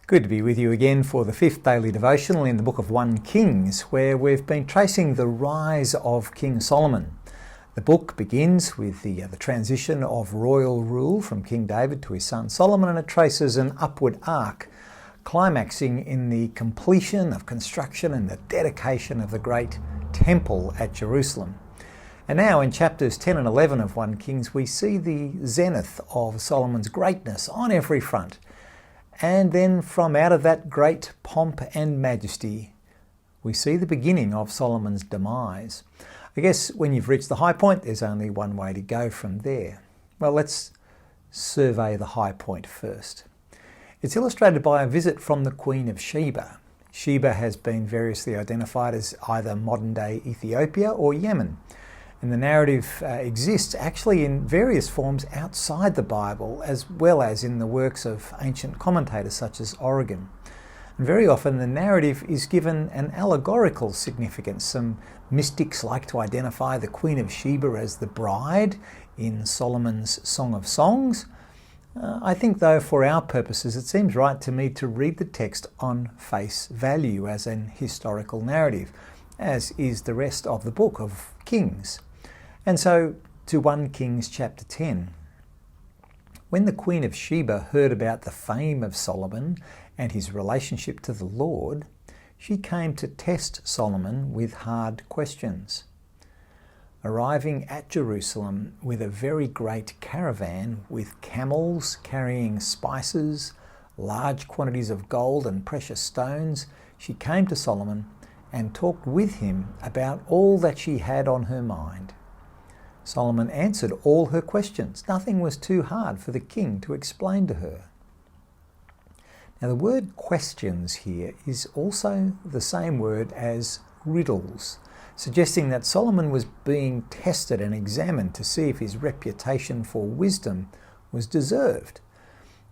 Good to be with you again for the fifth daily devotional in the book of 1Kings, where we've been tracing the rise of King Solomon. The book begins with the transition of royal rule from King David to his son Solomon, and it traces an upward arc, climaxing in the completion of construction and the dedication of the great temple at Jerusalem. And now in chapters 10 and 11 of 1Kings, we see the zenith of Solomon's greatness on every front. And then from out of that great pomp and majesty, we see the beginning of Solomon's demise. I guess when you've reached the high point, there's only one way to go from there. Well, let's survey the high point first. It's illustrated by a visit from the Queen of Sheba. Sheba has been variously identified as either modern-day Ethiopia or Yemen. And the narrative exists actually in various forms outside the Bible, as well as in the works of ancient commentators such as Origen. And very often the narrative is given an allegorical significance. Some mystics like to identify the Queen of Sheba as the bride in Solomon's Song of Songs. I think, though, for our purposes, it seems right to me to read the text on face value as an historical narrative, as is the rest of the book of Kings. And so to 1 Kings chapter 10. When the Queen of Sheba heard about the fame of Solomon and his relationship to the Lord, she came to test Solomon with hard questions. Arriving at Jerusalem with a very great caravan with camels carrying spices, large quantities of gold and precious stones, she came to Solomon and talked with him about all that she had on her mind. Solomon answered all her questions. Nothing was too hard for the king to explain to her. Now, the word questions here is also the same word as riddles, suggesting that Solomon was being tested and examined to see if his reputation for wisdom was deserved.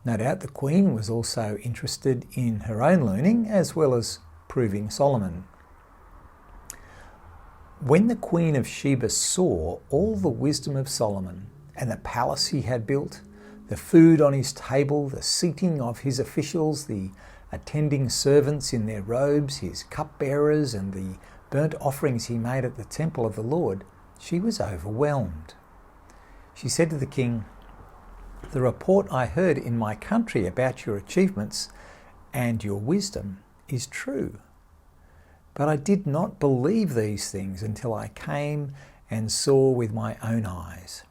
No doubt the queen was also interested in her own learning as well as proving Solomon. When the Queen of Sheba saw all the wisdom of Solomon and the palace he had built, the food on his table, the seating of his officials, the attending servants in their robes, his cupbearers, and the burnt offerings he made at the temple of the Lord, she was overwhelmed. She said to the king, "The report I heard in my country about your achievements and your wisdom is true. But I did not believe these things until I came and saw with my own eyes.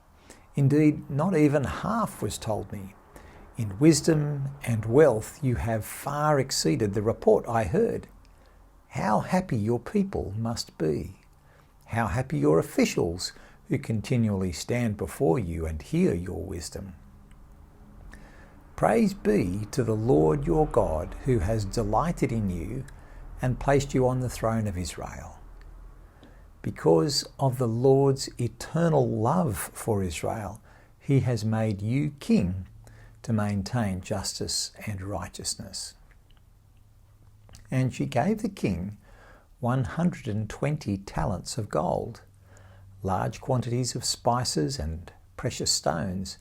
Indeed, not even half was told me. In wisdom and wealth you have far exceeded the report I heard. How happy your people must be. How happy your officials who continually stand before you and hear your wisdom. Praise be to the Lord your God, who has delighted in you and placed you on the throne of Israel. Because of the Lord's eternal love for Israel, he has made you king to maintain justice and righteousness." And she gave the king 120 talents of gold, large quantities of spices and precious stones.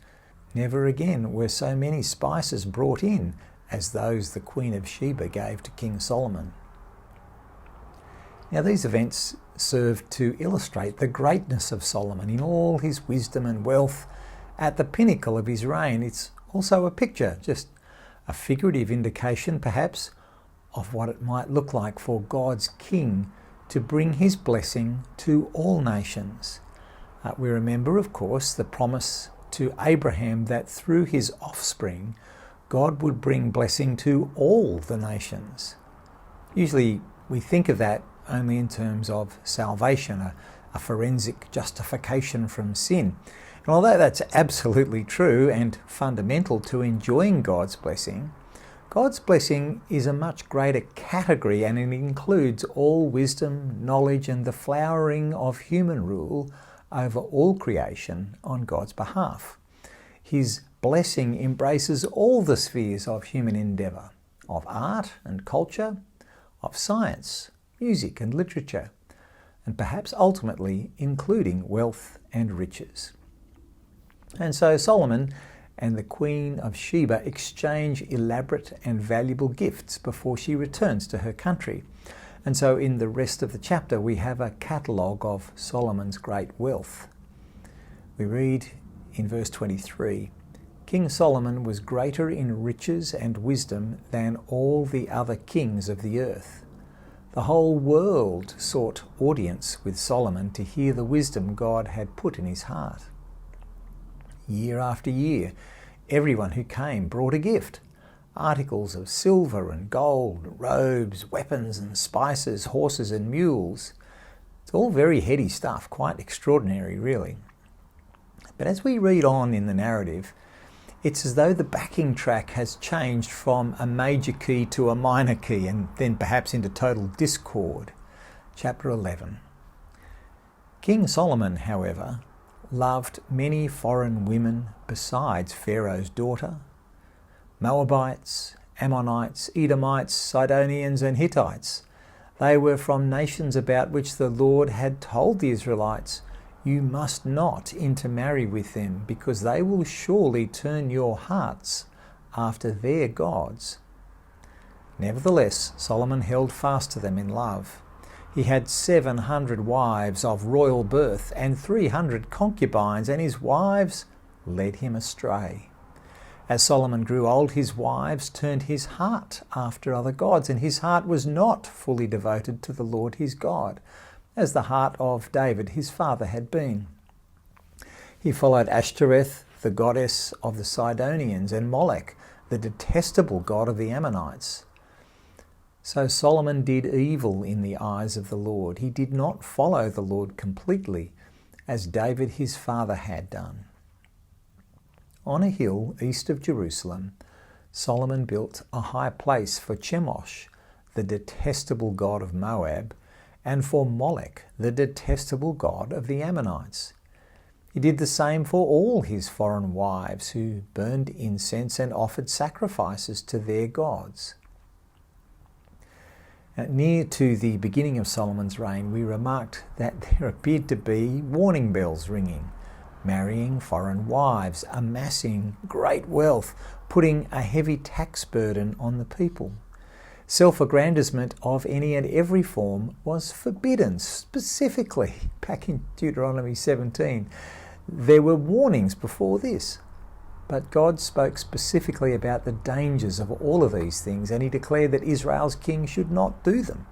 Never again were so many spices brought in as those the Queen of Sheba gave to King Solomon. Now, these events serve to illustrate the greatness of Solomon in all his wisdom and wealth at the pinnacle of his reign. It's also a picture, just a figurative indication perhaps, of what it might look like for God's king to bring his blessing to all nations. We remember, of course, the promise to Abraham that through his offspring, God would bring blessing to all the nations. Usually we think of that only in terms of salvation, a forensic justification from sin. And although that's absolutely true and fundamental to enjoying God's blessing is a much greater category, and it includes all wisdom, knowledge, and the flowering of human rule over all creation on God's behalf. His blessing embraces all the spheres of human endeavour, of art and culture, of science, music and literature, and perhaps ultimately including wealth and riches. And so Solomon, and the Queen of Sheba exchange elaborate and valuable gifts before she returns to her country. And so in the rest of the chapter we have a catalogue of Solomon's great wealth. We read in verse 23, King Solomon was greater in riches and wisdom than all the other kings of the earth. The whole world sought audience with Solomon to hear the wisdom God had put in his heart. Year after year, everyone who came brought a gift. Articles of silver and gold, robes, weapons and spices, horses and mules. It's all very heady stuff, quite extraordinary really. But as we read on in the narrative, it's as though the backing track has changed from a major key to a minor key and then perhaps into total discord. Chapter 11. King Solomon, however, loved many foreign women besides Pharaoh's daughter, Moabites, Ammonites, Edomites, Sidonians and Hittites. They were from nations about which the Lord had told the Israelites, "You must not intermarry with them, because they will surely turn your hearts after their gods." Nevertheless, Solomon held fast to them in love. He had 700 wives of royal birth and 300 concubines, and his wives led him astray. As Solomon grew old, his wives turned his heart after other gods, and his heart was not fully devoted to the Lord his God, as the heart of David his father had been. He followed Ashtoreth, the goddess of the Sidonians, and Molech, the detestable god of the Ammonites. So Solomon did evil in the eyes of the Lord. He did not follow the Lord completely, as David his father had done. On a hill east of Jerusalem, Solomon built a high place for Chemosh, the detestable god of Moab, and for Molech, the detestable god of the Ammonites. He did the same for all his foreign wives, who burned incense and offered sacrifices to their gods. Near to the beginning of Solomon's reign, we remarked that there appeared to be warning bells ringing. Marrying foreign wives, amassing great wealth, putting a heavy tax burden on the people. Self-aggrandizement of any and every form was forbidden, specifically back in Deuteronomy 17. There were warnings before this, but God spoke specifically about the dangers of all of these things, and he declared that Israel's king should not do them.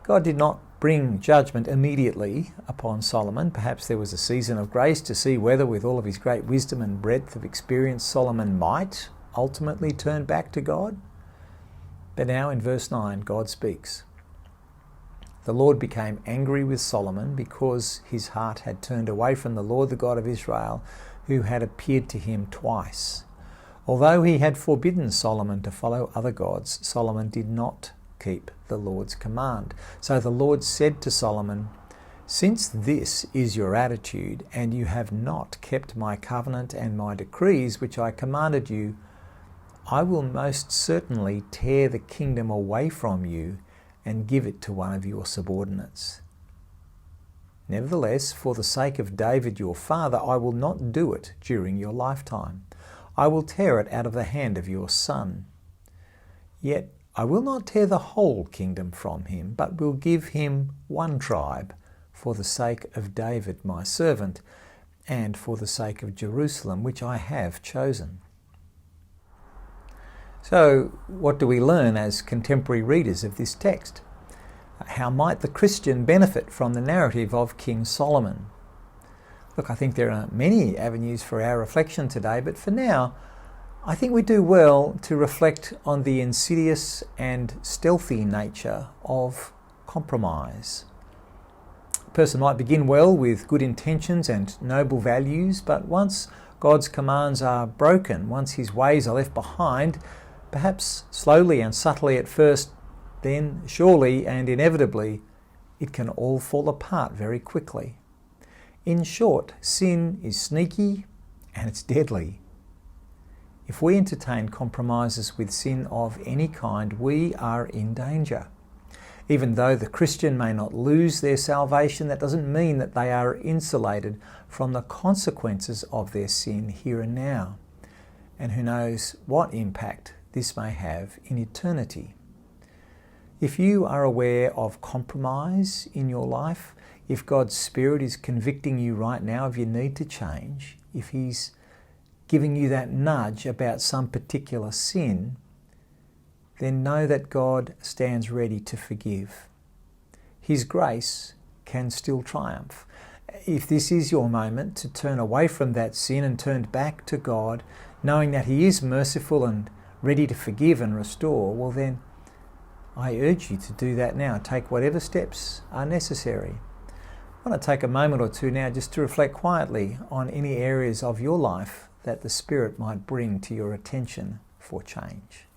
God did not bring judgment immediately upon Solomon. Perhaps there was a season of grace to see whether, with all of his great wisdom and breadth of experience, Solomon might ultimately turn back to God. But now in verse 9, God speaks. The Lord became angry with Solomon because his heart had turned away from the Lord, the God of Israel, who had appeared to him twice. Although he had forbidden Solomon to follow other gods, Solomon did not keep the Lord's command. So the Lord said to Solomon, "Since this is your attitude, and you have not kept my covenant and my decrees which I commanded you, I will most certainly tear the kingdom away from you and give it to one of your subordinates. Nevertheless, for the sake of David your father, I will not do it during your lifetime. I will tear it out of the hand of your son. Yet I will not tear the whole kingdom from him, but will give him one tribe for the sake of David my servant, and for the sake of Jerusalem, which I have chosen." So, what do we learn as contemporary readers of this text? How might the Christian benefit from the narrative of King Solomon? Look, I think there are many avenues for our reflection today, but for now, I think we do well to reflect on the insidious and stealthy nature of compromise. A person might begin well with good intentions and noble values, but once God's commands are broken, once his ways are left behind, perhaps slowly and subtly at first, then surely and inevitably, it can all fall apart very quickly. In short, sin is sneaky and it's deadly. If we entertain compromises with sin of any kind, we are in danger. Even though the Christian may not lose their salvation, that doesn't mean that they are insulated from the consequences of their sin here and now. And who knows what impact this may have in eternity. If you are aware of compromise in your life, if God's Spirit is convicting you right now of your need to change, if He's giving you that nudge about some particular sin, then know that God stands ready to forgive. His grace can still triumph. If this is your moment to turn away from that sin and turn back to God, knowing that He is merciful and ready to forgive and restore, well then, I urge you to do that now. Take whatever steps are necessary. I want to take a moment or two now just to reflect quietly on any areas of your life that the Spirit might bring to your attention for change.